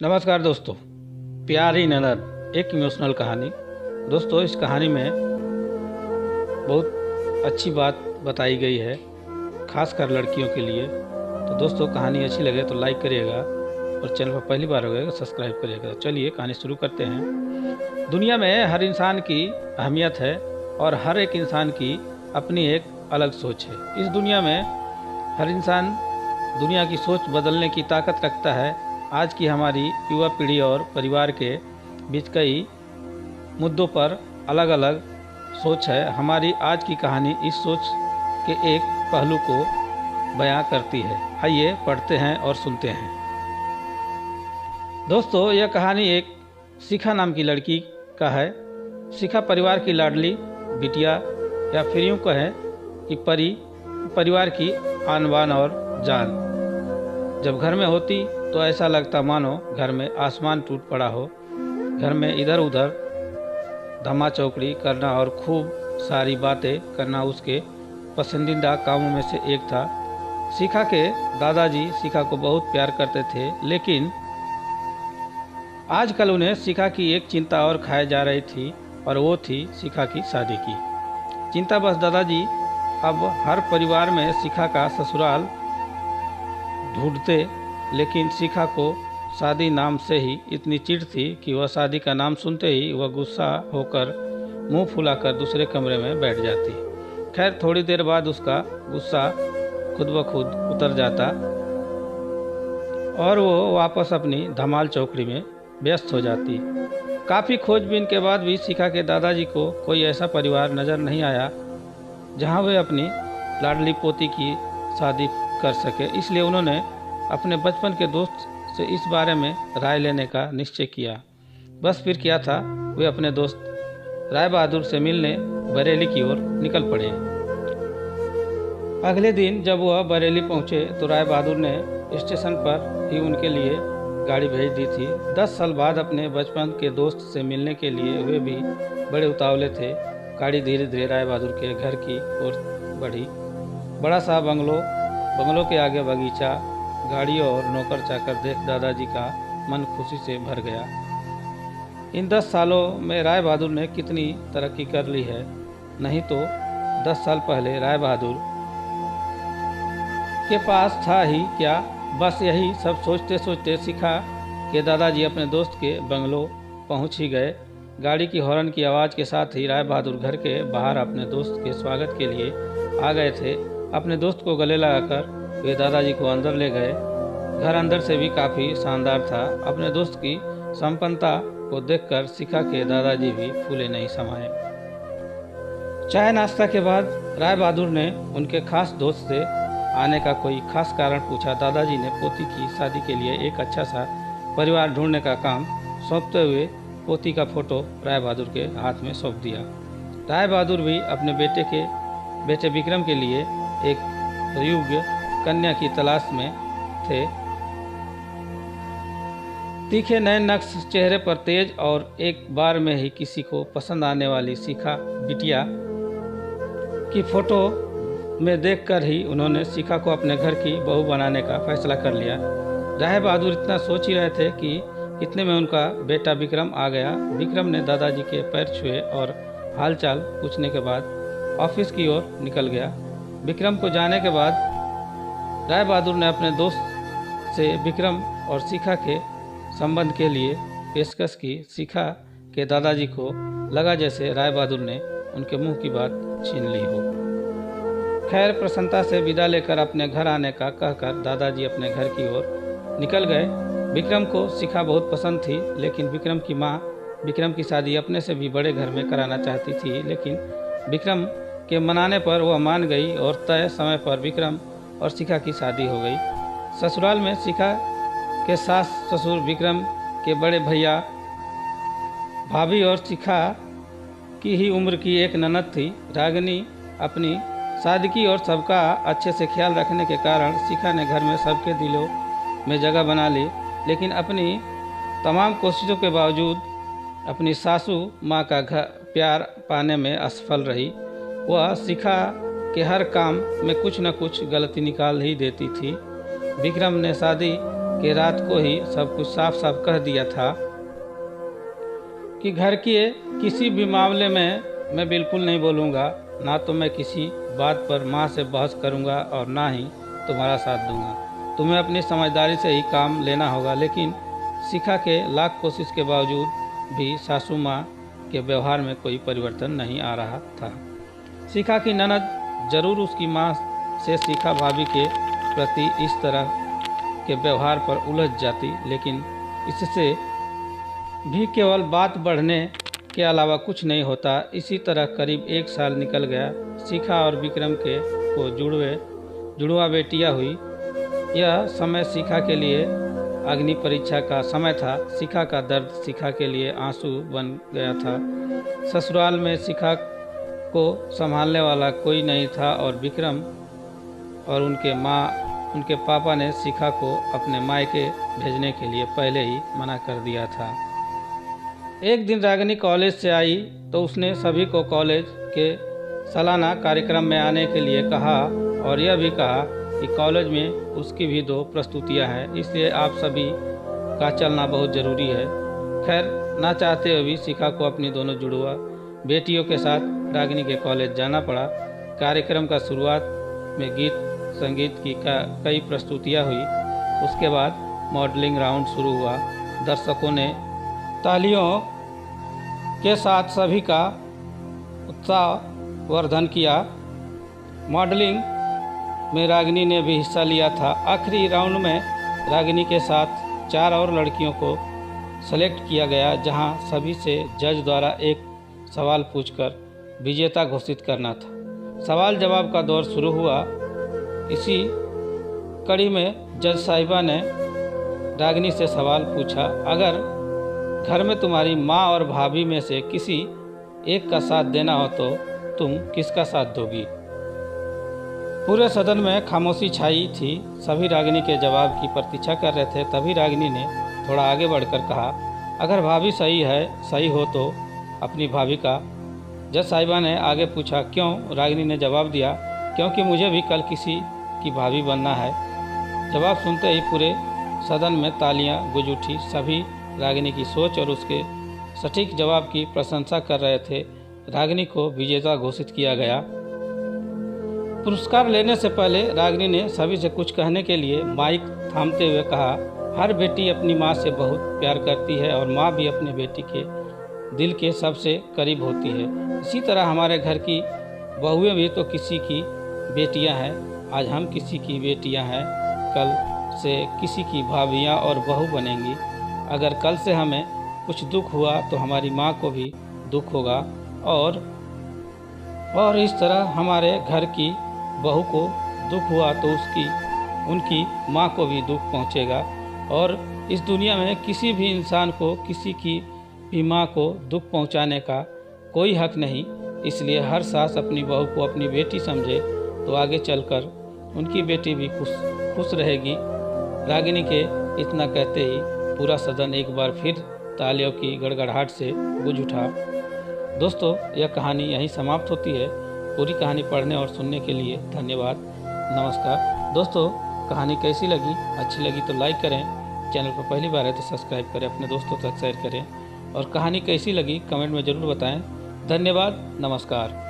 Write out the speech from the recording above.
नमस्कार दोस्तों, प्यारी ननद एक इमोशनल कहानी। दोस्तों, इस कहानी में बहुत अच्छी बात बताई गई है, खासकर लड़कियों के लिए। तो दोस्तों, कहानी अच्छी लगे तो लाइक करिएगा और चैनल पर पहली बार हो गए तो सब्सक्राइब करिएगा। चलिए कहानी शुरू करते हैं। दुनिया में हर इंसान की अहमियत है और हर एक इंसान की अपनी एक अलग सोच है। इस दुनिया में हर इंसान दुनिया की सोच बदलने की ताकत रखता है। आज की हमारी युवा पीढ़ी और परिवार के बीच कई मुद्दों पर अलग अलग सोच है। हमारी आज की कहानी इस सोच के एक पहलू को बयां करती है। आइए पढ़ते हैं और सुनते हैं। दोस्तों, यह कहानी एक शिखा नाम की लड़की का है। शिखा परिवार की लाडली बिटिया या फिर यूँ कहें कि परिवार की आन बान और जान। जब घर में होती तो ऐसा लगता मानो घर में आसमान टूट पड़ा हो। घर में इधर उधर धमा चौकड़ी करना और खूब सारी बातें करना उसके पसंदीदा कामों में से एक था। शिखा के दादाजी शिखा को बहुत प्यार करते थे, लेकिन आजकल उन्हें शिखा की एक चिंता और खाए जा रही थी, और वो थी शिखा की शादी की चिंता। बस दादाजी अब हर परिवार में शिखा का ससुराल ढूंढते, लेकिन शिखा को शादी नाम से ही इतनी चिढ़ थी कि वह शादी का नाम सुनते ही वह गुस्सा होकर मुंह फुलाकर दूसरे कमरे में बैठ जाती। खैर, थोड़ी देर बाद उसका गुस्सा खुद ब खुद उतर जाता और वो वापस अपनी धमाल चौकड़ी में व्यस्त हो जाती। काफ़ी खोजबीन के बाद भी शिखा के दादाजी को कोई ऐसा परिवार नज़र नहीं आया जहां वे अपनी लाडली पोती की शादी कर सके। इसलिए उन्होंने अपने बचपन के दोस्त से इस बारे में राय लेने का निश्चय किया। बस फिर क्या था, वे अपने दोस्त राय बहादुर से मिलने बरेली की ओर निकल पड़े। अगले दिन जब वह बरेली पहुंचे तो राय बहादुर ने स्टेशन पर ही उनके लिए गाड़ी भेज दी थी। 10 साल बाद अपने बचपन के दोस्त से मिलने के लिए वे भी बड़े उतावले थे। गाड़ी धीरे धीरे राय बहादुर के घर की ओर बढ़ी। बड़ा सा बंगलों के आगे बगीचा, गाड़ियों और नौकर चाकर देख दादाजी का मन खुशी से भर गया। इन 10 सालों में राय बहादुर ने कितनी तरक्की कर ली है। नहीं तो 10 साल पहले राय बहादुर के पास था ही क्या। बस यही सब सोचते सोचते शिखा के दादाजी अपने दोस्त के बंगलों पहुंच ही गए। गाड़ी की हॉर्न की आवाज़ के साथ ही राय बहादुर घर के बाहर अपने दोस्त के स्वागत के लिए आ गए थे। अपने दोस्त को गले लगाकर वे दादाजी को अंदर ले गए। घर अंदर से भी काफ़ी शानदार था। अपने दोस्त की संपन्नता को देखकर शिखा के दादाजी भी फूले नहीं समाये। चाय नाश्ता के बाद राय बहादुर ने उनके खास दोस्त से आने का कोई खास कारण पूछा। दादाजी ने पोती की शादी के लिए एक अच्छा सा परिवार ढूंढने का काम सौंपते हुए पोती का फोटो राय बहादुर के हाथ में सौंप दिया। राय बहादुर भी अपने बेटे विक्रम के लिए एक योग्य कन्या की तलाश में थे। तीखे नए नक्श चेहरे पर तेज और एक बार में ही किसी को पसंद आने वाली शिखा बिटिया की फोटो में देखकर ही उन्होंने शिखा को अपने घर की बहू बनाने का फैसला कर लिया। राय बहादुर इतना सोच ही रहे थे कि इतने में उनका बेटा विक्रम आ गया। विक्रम ने दादाजी के पैर छुए और हालचाल पूछने के बाद ऑफिस की ओर निकल गया। विक्रम को जाने के बाद राय बहादुर ने अपने दोस्त से विक्रम और शिखा के संबंध के लिए पेशकश की। शिखा के दादाजी को लगा जैसे राय बहादुर ने उनके मुंह की बात छीन ली हो। खैर, प्रसन्नता से विदा लेकर अपने घर आने का कहकर दादाजी अपने घर की ओर निकल गए। विक्रम को शिखा बहुत पसंद थी, लेकिन विक्रम की माँ विक्रम की शादी अपने से भी बड़े घर में कराना चाहती थी। लेकिन विक्रम के मनाने पर वह मान गई और तय समय पर विक्रम और शिखा की शादी हो गई। ससुराल में शिखा के सास ससुर विक्रम के बड़े भैया भाभी और शिखा की ही उम्र की एक ननद थी रागिनी। अपनी सादगी और सबका अच्छे से ख्याल रखने के कारण शिखा ने घर में सबके दिलों में जगह बना ली। लेकिन अपनी तमाम कोशिशों के बावजूद अपनी सासू माँ का प्यार पाने में असफल रही। वह शिखा के हर काम में कुछ न कुछ गलती निकाल ही देती थी। विक्रम ने शादी कि रात को ही सब कुछ साफ साफ कह दिया था कि घर के किसी भी मामले में मैं बिल्कुल नहीं बोलूँगा, ना तो मैं किसी बात पर माँ से बहस करूँगा और ना ही तुम्हारा साथ दूँगा। तुम्हें अपनी समझदारी से ही काम लेना होगा। लेकिन शिखा के लाख कोशिश के बावजूद भी सासू माँ के व्यवहार में कोई परिवर्तन नहीं आ रहा था। शिखा की ननद जरूर उसकी माँ से शिखा भाभी के प्रति इस तरह के व्यवहार पर उलझ जाती, लेकिन इससे भी केवल बात बढ़ने के अलावा कुछ नहीं होता। इसी तरह करीब 1 साल निकल गया। शिखा और विक्रम को जुड़वा बेटियां हुई। यह समय शिखा के लिए अग्नि परीक्षा का समय था। शिखा का दर्द शिखा के लिए आंसू बन गया था। ससुराल में शिखा को संभालने वाला कोई नहीं था और विक्रम और उनके पापा ने शिखा को अपने मायके भेजने के लिए पहले ही मना कर दिया था। एक दिन रागिनी कॉलेज से आई तो उसने सभी को कॉलेज के सालाना कार्यक्रम में आने के लिए कहा और यह भी कहा कि कॉलेज में उसकी भी 2 प्रस्तुतियां हैं, इसलिए आप सभी का चलना बहुत ज़रूरी है। खैर, ना चाहते हुए भी शिखा को अपनी दोनों जुड़वा बेटियों के साथ रागिनी के कॉलेज जाना पड़ा। कार्यक्रम का शुरुआत में गीत संगीत की कई प्रस्तुतियां हुई। उसके बाद मॉडलिंग राउंड शुरू हुआ। दर्शकों ने तालियों के साथ सभी का उत्साहवर्धन किया। मॉडलिंग में रागिनी ने भी हिस्सा लिया था। आखिरी राउंड में रागिनी के साथ 4 और लड़कियों को सेलेक्ट किया गया, जहां सभी से जज द्वारा एक सवाल पूछकर विजेता घोषित करना था। सवाल जवाब का दौर शुरू हुआ। इसी कड़ी में जज साहिबा ने रागिनी से सवाल पूछा, अगर घर में तुम्हारी माँ और भाभी में से किसी एक का साथ देना हो तो तुम किसका साथ दोगी? पूरे सदन में खामोशी छाई थी। सभी रागिनी के जवाब की प्रतीक्षा कर रहे थे। तभी रागिनी ने थोड़ा आगे बढ़कर कहा, अगर भाभी सही हो तो अपनी भाभी का। जज साहिबा ने आगे पूछा, क्यों? रागिनी ने जवाब दिया, क्योंकि मुझे भी कल किसी की भाभी बनना है। जवाब सुनते ही पूरे सदन में तालियां गूंज उठी। सभी रागिनी की सोच और उसके सटीक जवाब की प्रशंसा कर रहे थे। रागिनी को विजेता घोषित किया गया। पुरस्कार लेने से पहले रागिनी ने सभी से कुछ कहने के लिए माइक थामते हुए कहा, हर बेटी अपनी माँ से बहुत प्यार करती है और माँ भी अपने बेटी के दिल के सबसे करीब होती है। इसी तरह हमारे घर की बहुएं भी तो किसी की बेटियां हैं। आज हम किसी की बेटियां हैं, कल से किसी की भाभियां और बहू बनेंगी। अगर कल से हमें कुछ दुख हुआ तो हमारी माँ को भी दुख होगा और इस तरह हमारे घर की बहू को दुख हुआ तो उनकी माँ को भी दुख पहुँचेगा। और इस दुनिया में किसी भी इंसान को किसी की भी माँ को दुख पहुँचाने का कोई हक नहीं। इसलिए हर सास अपनी बहू को अपनी बेटी समझे तो आगे चलकर उनकी बेटी भी खुश रहेगी। रागिनी के इतना कहते ही पूरा सदन एक बार फिर तालियों की गड़गड़ाहट से गूंज उठा। दोस्तों, यह कहानी यहीं समाप्त होती है। पूरी कहानी पढ़ने और सुनने के लिए धन्यवाद। नमस्कार। दोस्तों, कहानी कैसी लगी? अच्छी लगी तो लाइक करें, चैनल पर पहली बार है तो सब्सक्राइब करें, अपने दोस्तों तक शेयर करें और कहानी कैसी लगी कमेंट में ज़रूर बताएं। धन्यवाद। नमस्कार।